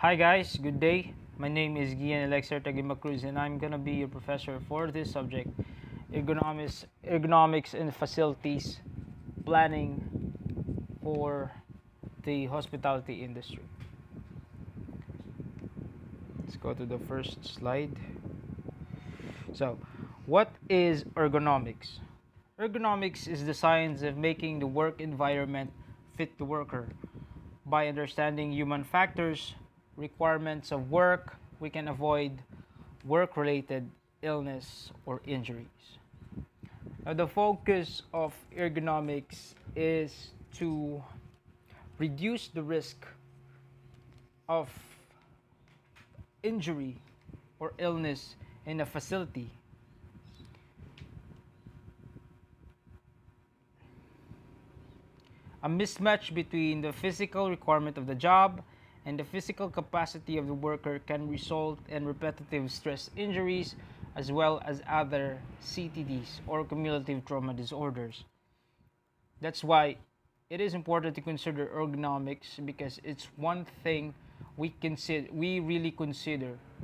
Hi guys, good day. My name is Gian Alexer Tagima and I'm gonna be your professor for this subject, ergonomics and facilities planning for the hospitality industry. Let's go to the first slide. So, what is ergonomics? Ergonomics is the science of making the work environment fit the worker. By understanding human factors, requirements of work, we can avoid work related illness or injuries. Now, the focus of ergonomics is to reduce the risk of injury or illness in a facility. A mismatch between the physical requirement of the job and the physical capacity of the worker can result in repetitive stress injuries as well as other CTDs or cumulative trauma disorders. That's why it is important to consider ergonomics because it's one thing we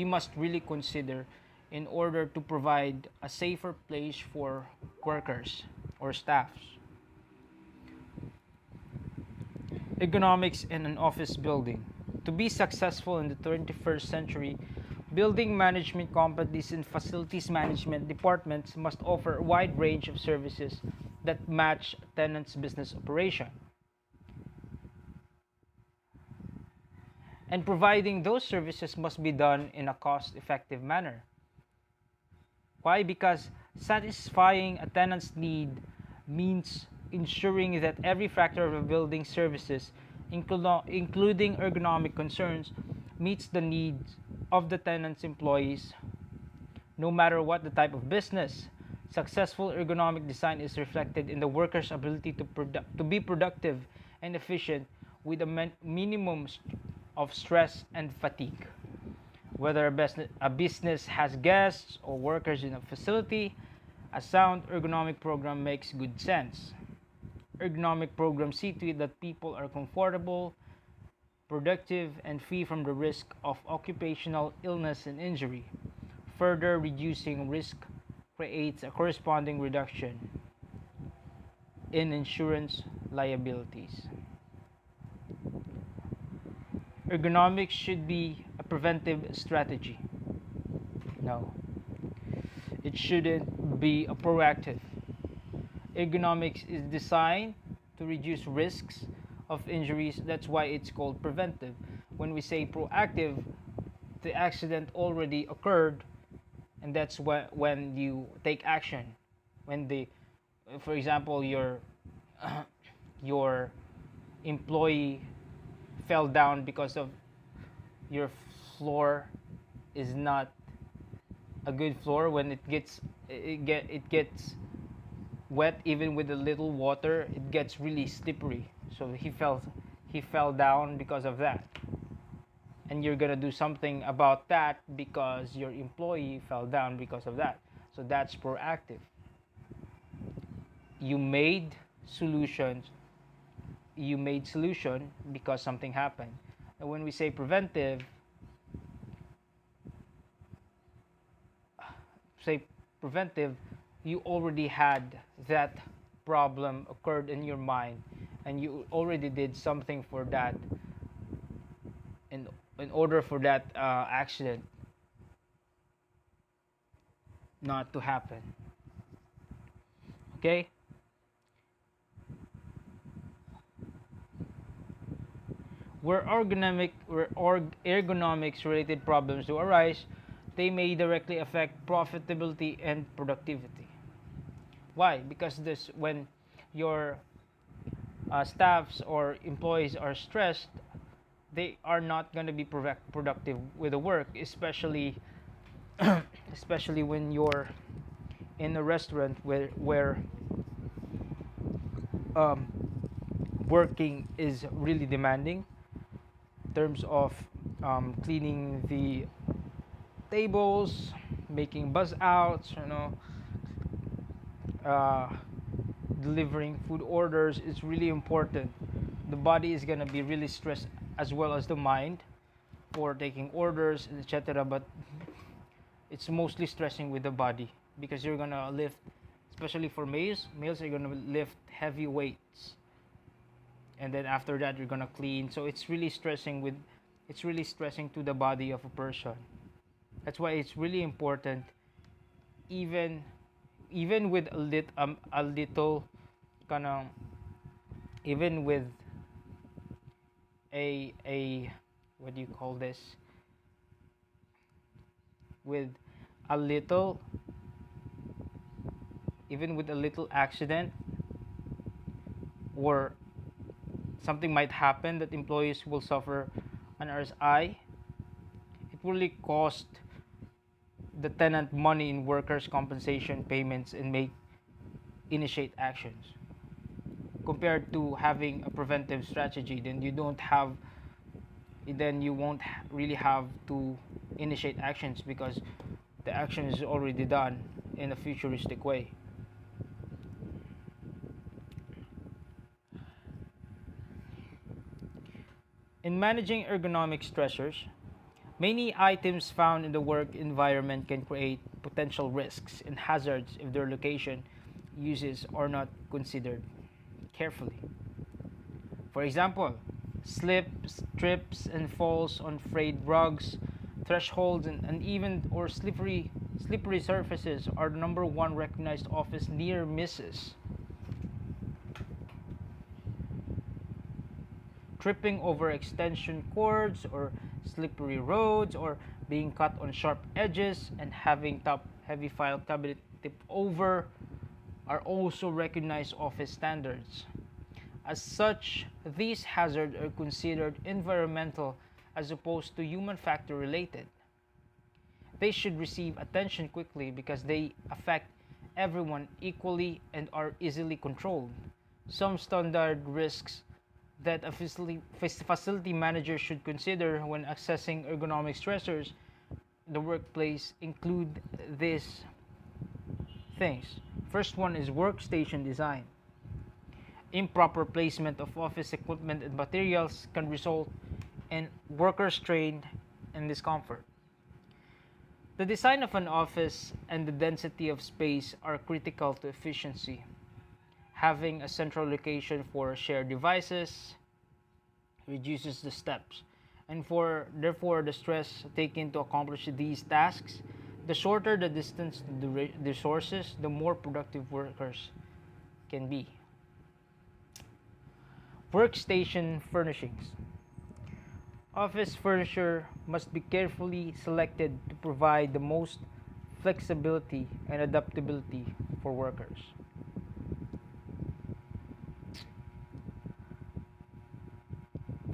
must really consider in order to provide a safer place for workers or staffs. Ergonomics in an office building. To be successful in the 21st century, building management companies and facilities management departments must offer a wide range of services that match tenants' business operation. And providing those services must be done in a cost-effective manner. Why? Because satisfying a tenant's need means ensuring that every factor of a building services, including ergonomic concerns, meets the needs of the tenant's employees, no matter what the type of business. Successful ergonomic design is reflected in the worker's ability to be productive and efficient with a minimum of stress and fatigue. Whether a business has guests or workers in a facility, a sound ergonomic program makes good sense. Ergonomic programs see to it that people are comfortable, productive, and free from the risk of occupational illness and injury. Further reducing risk creates a corresponding reduction in insurance liabilities. Ergonomics should be a preventive strategy. No, it shouldn't be a proactive. Ergonomics is designed to reduce risks of injuries. That's why it's called preventive. When we say proactive, the accident already occurred, and that's when you take action. When for example, your employee fell down because of your floor is not a good floor. When it gets wet, even with a little water, it gets really slippery. So he fell down because of that, and you're gonna do something about that because your employee fell down because of that. So that's proactive. You made solutions. You made solution because something happened. And when we say preventive, say preventive, you already had that problem occurred in your mind, and you already did something for that in order for that accident not to happen. Okay. Where ergonomics related problems do arise, they may directly affect profitability and productivity. Why? Because this when your staffs or employees are stressed, they are not going to be productive with the work, especially when you're in a restaurant where um, working is really demanding in terms of cleaning the tables, making buzz outs, uh, delivering food orders is really important. The body is gonna be really stressed as well as the mind. for taking orders, etc. But it's mostly stressing with the body because you're gonna lift, especially for males are gonna lift heavy weights, and then after that you're gonna clean. So it's really stressing to the body of a person. That's why it's really important, even even with a little kind of, even with a what do you call this, with a little, even with a little accident, or something might happen that employees will suffer an RSI, it will really cost the tenant money in workers' compensation payments and may initiate actions. Compared to having a preventive strategy, then you won't really have to initiate actions because the action is already done in a futuristic way. In managing ergonomic stressors, many items found in the work environment can create potential risks and hazards if their location, uses are not considered carefully. For example, slips, trips, and falls on frayed rugs, thresholds, and uneven or slippery surfaces are the number one recognized office near misses. Tripping over extension cords or slippery roads, or being cut on sharp edges and having top heavy file cabinet tip over are also recognized office standards. As such, these hazards are considered environmental as opposed to human factor related. They should receive attention quickly because they affect everyone equally and are easily controlled. Some standard risks that a facility manager should consider when assessing ergonomic stressors in the workplace include these things. First one is workstation design. Improper placement of office equipment and materials can result in worker strain and discomfort. The design of an office and the density of space are critical to efficiency. Having a central location for shared devices reduces the steps, and therefore the stress taken to accomplish these tasks. The shorter the distance to the resources, the more productive workers can be. Workstation furnishings. Office furniture must be carefully selected to provide the most flexibility and adaptability for workers.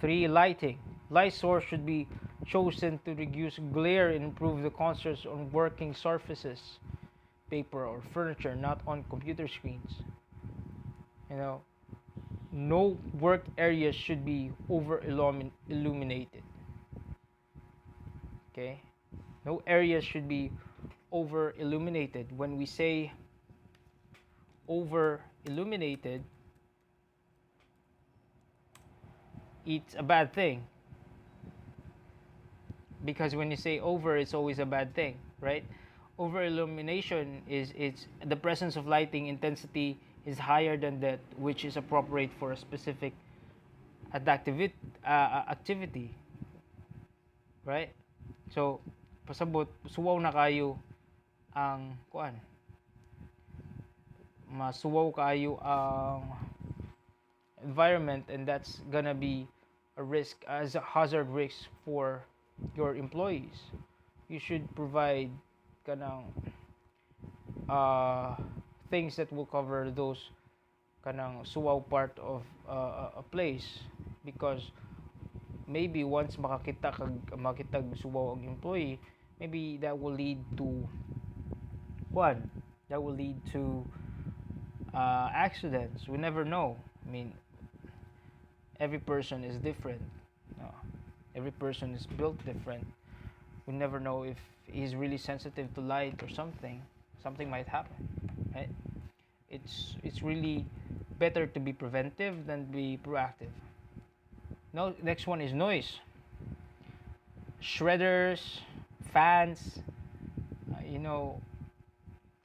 3. Lighting. Light source should be chosen to reduce glare and improve the contrast on working surfaces, paper or furniture, not on computer screens. You know, no work areas should be over illuminated. Okay? No areas should be over illuminated. When we say over illuminated, it's a bad thing. Because when you say over, it's always a bad thing, right? Over illumination is it's the presence of lighting intensity is higher than that which is appropriate for a specific activity, right? So pasabot suwaw na kayo ang kuan, masuwaw kayo ang environment, and that's gonna be a risk, as a hazard risk for your employees. You should provide kanang things that will cover those kanang suwaw part of a place, because maybe once makitag suwaw ang employee, maybe that will lead to accidents. We never know. I mean, every person is different. Every person is built different. We never know if he's really sensitive to light or something. Something might happen, right? It's really better to be preventive than be proactive. Now, next one is noise. shredders, fans, you know,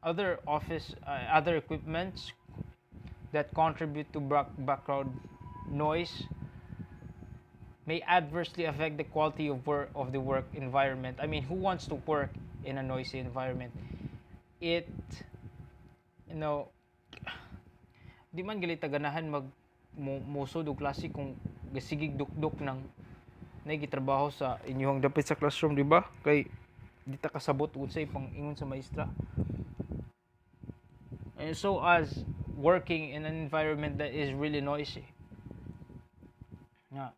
other office, other equipments that contribute to background noise may adversely affect the quality of work of the work environment. I mean, who wants to work in a noisy environment? It, you know, di man gali taganahan mag musod og klase kung gasigig dukdok ng nagitrabaho sa inyong dapit sa classroom, di ba? Kay di ta kasabot unsay pang ingon sa maestra. And so as working in an environment that is really noisy.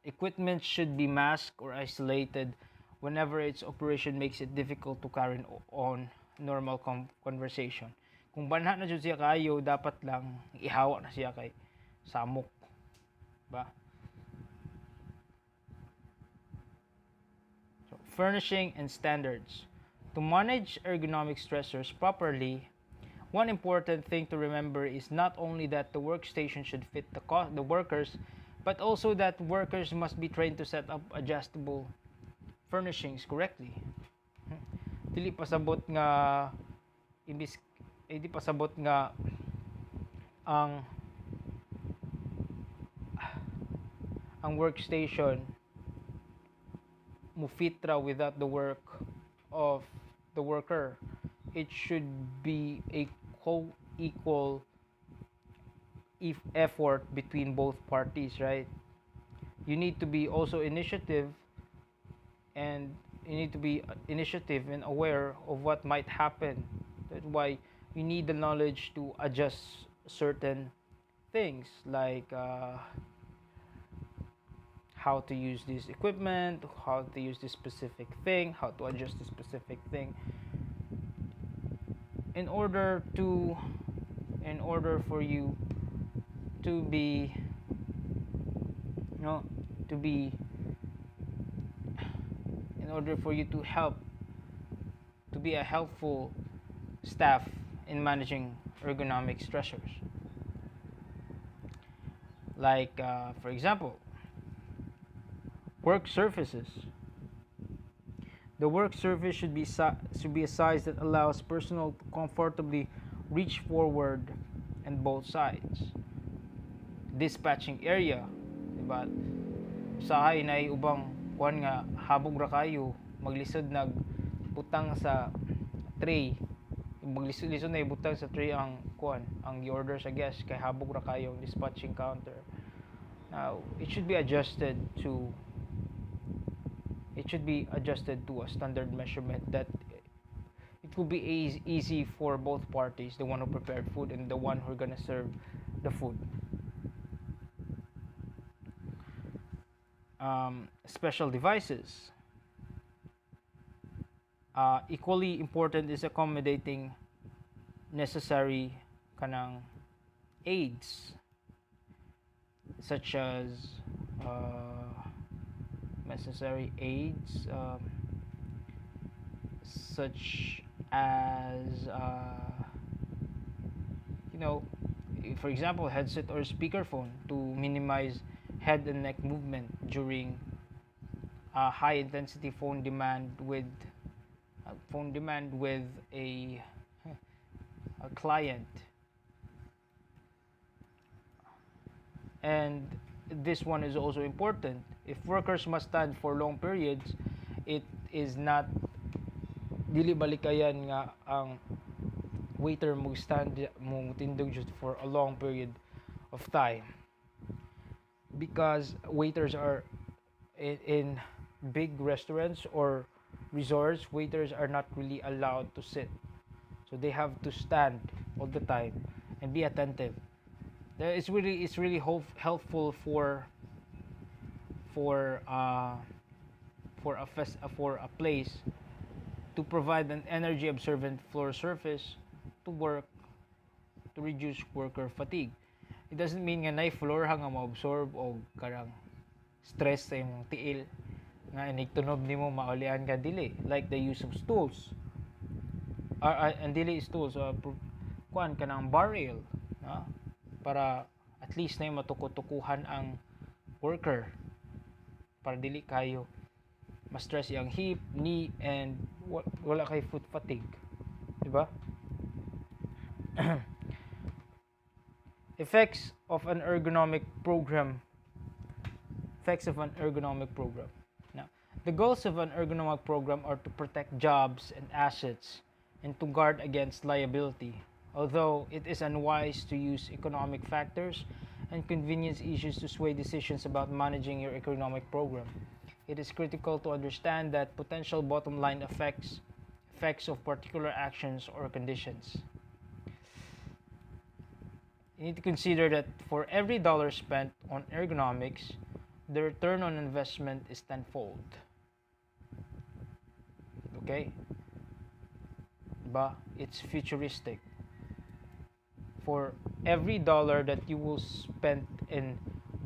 Equipment should be masked or isolated whenever its operation makes it difficult to carry on normal conversation. Kung banha na jud siya kayo, dapat lang ihawa na siya kay samok, ba? So, furnishing and standards. To manage ergonomic stressors properly, one important thing to remember is not only that the workstation should fit the workers, but also that workers must be trained to set up adjustable furnishings correctly. Dili pasabot nga imbis di pasabot nga ang workstation mo fit ra without the work of the worker. It should be a co-equal effort between both parties, right? You need to be also initiative, and you need to be initiative and aware of what might happen. That's why you need the knowledge to adjust certain things like how to use this equipment, how to use this specific thing, how to adjust this specific thing in order for you to be in order for you to be a helpful staff in managing ergonomic stressors. Like for example, work surfaces. The work surface should be a size that allows personnel to comfortably reach forward and both sides. Dispatching area, diba? Usahay na ubang kuan nga habog ra kayo, maglisod nag butang sa tray. Maglisod na ibutang sa tray ang kuan, ang i-order sa guest kay habog ra kayo ang dispatching counter. Now, it should be adjusted to a standard measurement that it will be easy for both parties, the one who prepared food and the one who are gonna serve the food. Special devices. Equally important is accommodating necessary kanang aids, such as such as for example, headset or speakerphone to minimize head and neck movement during high intensity phone demand with a client. And this one is also important. If workers must stand for long periods, it is not dili balikayan nga ang waiter mo tindog just for a long period of time, because waiters are in big restaurants or resorts, waiters are not really allowed to sit, so they have to stand all the time and be attentive. It's really helpful for a place to provide an energy absorbent floor surface to work to reduce worker fatigue. It doesn't mean nga nay floor nga ma-absorb o karang stress sa imong tiil nga inigtunob nimo maulian ka dili, like the use of stools and dili stools kuan kanang bar rail para at least na matukutukuhan ang worker para dili kayo ma-stress yung hip, knee, and wala kay foot fatigue. Diba? Effects of an ergonomic program. Effects of an ergonomic program. Now, the goals of an ergonomic program are to protect jobs and assets and to guard against liability. Although it is unwise to use economic factors and convenience issues to sway decisions about managing your economic program, it is critical to understand that potential bottom line effects of particular actions or conditions. You need to consider that for every dollar spent on ergonomics, the return on investment is tenfold. Okay? Diba? It's futuristic. For every dollar that you will spend in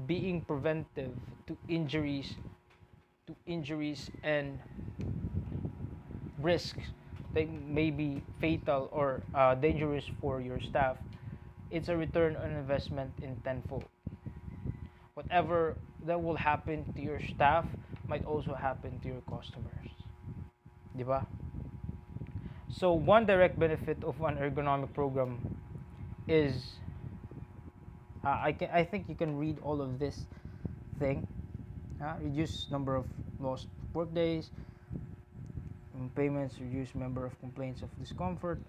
being preventive to injuries and risks that may be fatal or dangerous for your staff, it's a return on investment in tenfold. Whatever that will happen to your staff might also happen to your customers. Diba? So one direct benefit of an ergonomic program is I think you can read all of this thing. Reduce number of lost work days, payments, reduce number of complaints of discomfort.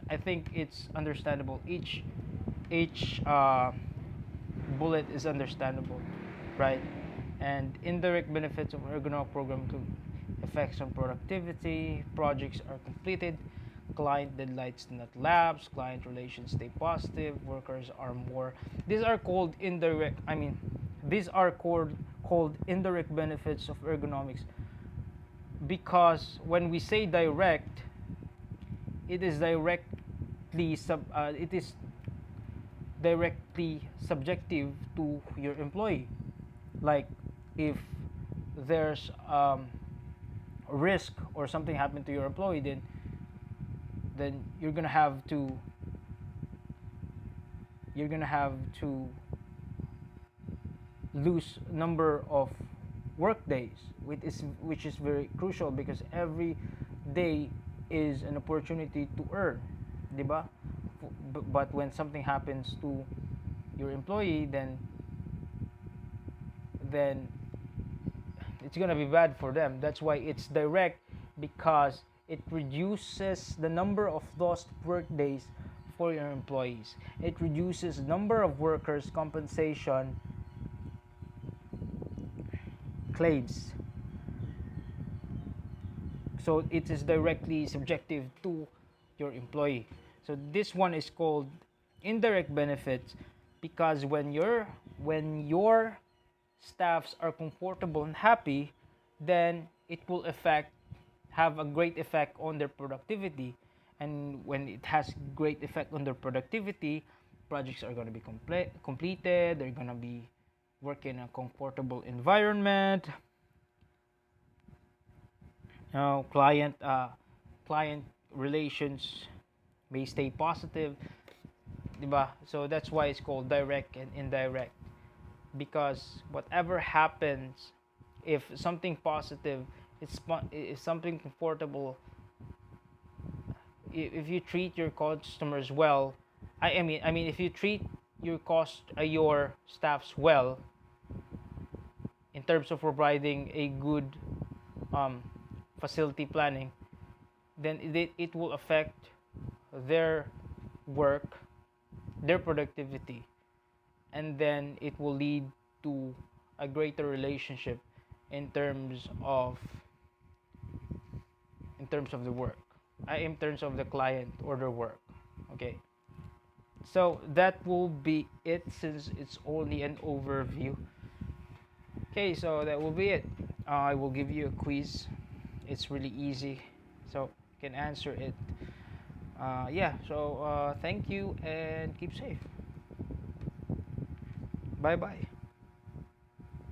I think it's understandable. Each bullet is understandable, right? And indirect benefits of ergonomic program include effects on productivity, projects are completed, client deadlines do not lapse, client relations stay positive, workers are more. These are called indirect. These are called indirect benefits of ergonomics because when we say direct, it is directly subjective to your employee. Like if there's risk or something happened to your employee, then you're gonna have to lose number of work days, which is very crucial because every day is an opportunity to earn, diba? But when something happens to your employee, then it's gonna be bad for them. That's why it's direct, because it reduces the number of lost work days for your employees. It reduces number of workers' compensation claims. So it is directly subjective to your employee. So this one is called indirect benefits because when your staffs are comfortable and happy, then it will have a great effect on their productivity. And when it has great effect on their productivity, projects are going to be completed, they're going to be working in a comfortable environment. Client relations may stay positive, diba? So that's why it's called direct and indirect, because whatever happens, if something positive, if something comfortable, if you treat your customers well, if you treat your staffs well in terms of providing a good facility planning, then it will affect their work, their productivity, and then it will lead to a greater relationship in terms of the work, in terms of the client or their work. Okay, so that will be it since it's only an overview. Okay, so that will be it. I will give you a quiz. It's really easy, so you can answer it. So thank you and keep safe. Bye bye.